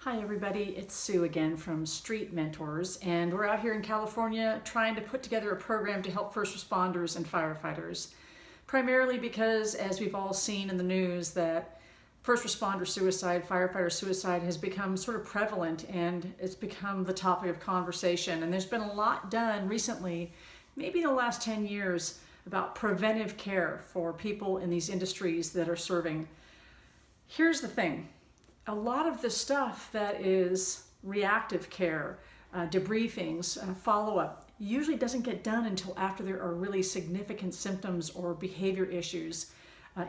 Hi everybody, it's Sue again from Street Mentors, and we're out here in California trying to put together a program to help first responders and firefighters. Primarily because, as we've all seen in the news, that first responder suicide, firefighter suicide has become sort of prevalent and it's become the topic of conversation. And there's been a lot done recently, maybe in the last 10 years, about preventive care for people in these industries that are serving. Here's the thing. A lot of the stuff that is reactive care, debriefings, follow-up, usually doesn't get done until after there are really significant symptoms or behavior issues,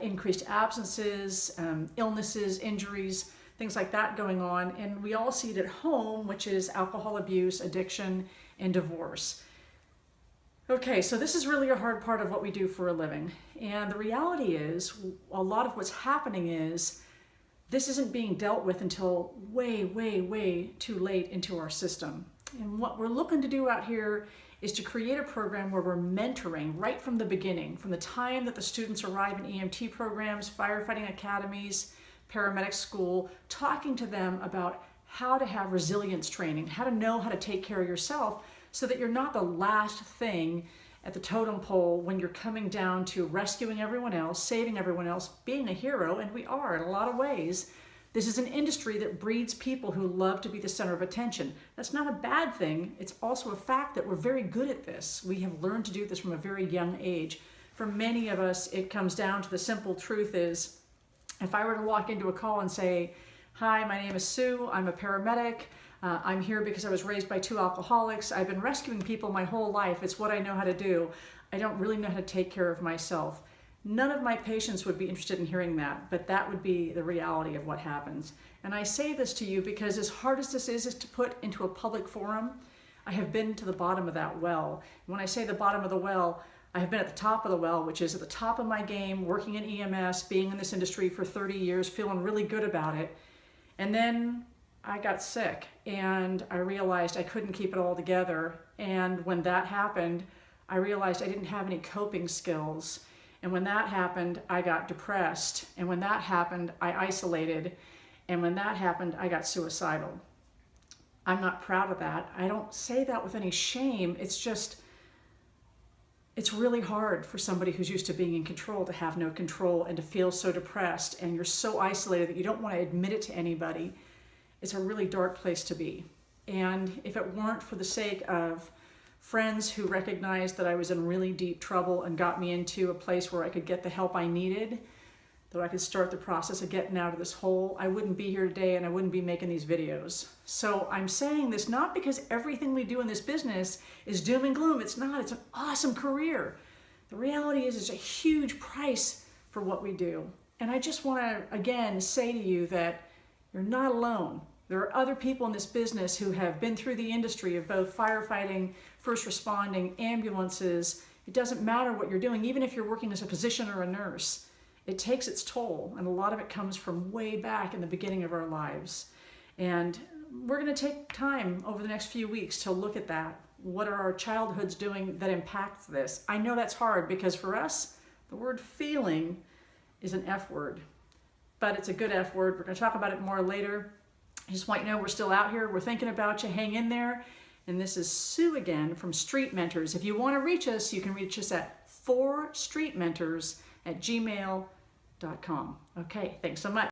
increased absences, illnesses, injuries, things like that going on. And we all see it at home, which is alcohol abuse, addiction, and divorce. Okay, so this is really a hard part of what we do for a living. And the reality is, a lot of what's happening is this isn't being dealt with until way too late into our system. And what we're looking to do out here is to create a program where we're mentoring right from the beginning, from the time that the students arrive in EMT programs, firefighting academies, paramedic school, talking to them about how to have resilience training, how to know how to take care of yourself so that you're not the last thing at the totem pole when you're coming down to rescuing everyone else, saving everyone else, being a hero, and we are in a lot of ways. This is an industry that breeds people who love to be the center of attention. That's not a bad thing. It's also a fact that we're very good at this. We have learned to do this from a very young age. For many of us, it comes down to the simple truth is, if I were to walk into a call and say, "Hi, my name is Sue, I'm a paramedic. I'm here because I was raised by two alcoholics. I've been rescuing people my whole life. It's what I know how to do. I don't really know how to take care of myself." None of my patients would be interested in hearing that, but that would be the reality of what happens. And I say this to you because as hard as this is to put into a public forum, I have been to the bottom of that well. And when I say the bottom of the well, I have been at the top of the well, which is at the top of my game, working in EMS, being in this industry for 30 years, feeling really good about it. And then I got sick and I realized I couldn't keep it all together. And when that happened, I realized I didn't have any coping skills. And when that happened, I got depressed. And when that happened, I isolated. And when that happened, I got suicidal. I'm not proud of that. I don't say that with any shame. It's just, it's really hard for somebody who's used to being in control to have no control and to feel so depressed. And you're so isolated that you don't want to admit it to anybody. It's a really dark place to be. And if it weren't for the sake of friends who recognized that I was in really deep trouble and got me into a place where I could get the help I needed, that I could start the process of getting out of this hole, I wouldn't be here today and I wouldn't be making these videos. So I'm saying this not because everything we do in this business is doom and gloom. It's not. It's an awesome career. The reality is it's a huge price for what we do. And I just want to, again, say to you that you're not alone. There are other people in this business who have been through the industry of both firefighting, first responding, ambulances. It doesn't matter what you're doing, even if you're working as a physician or a nurse. It takes its toll, and a lot of it comes from way back in the beginning of our lives. And we're going to take time over the next few weeks to look at that. What are our childhoods doing that impacts this? I know that's hard because for us, the word feeling is an F word. But it's a good F word. We're going to talk about it more later. I just want you to know we're still out here. We're thinking about you. Hang in there. And this is Sue again from Street Mentors. If you want to reach us, you can reach us at 4streetmentors@gmail.com. Okay, thanks so much.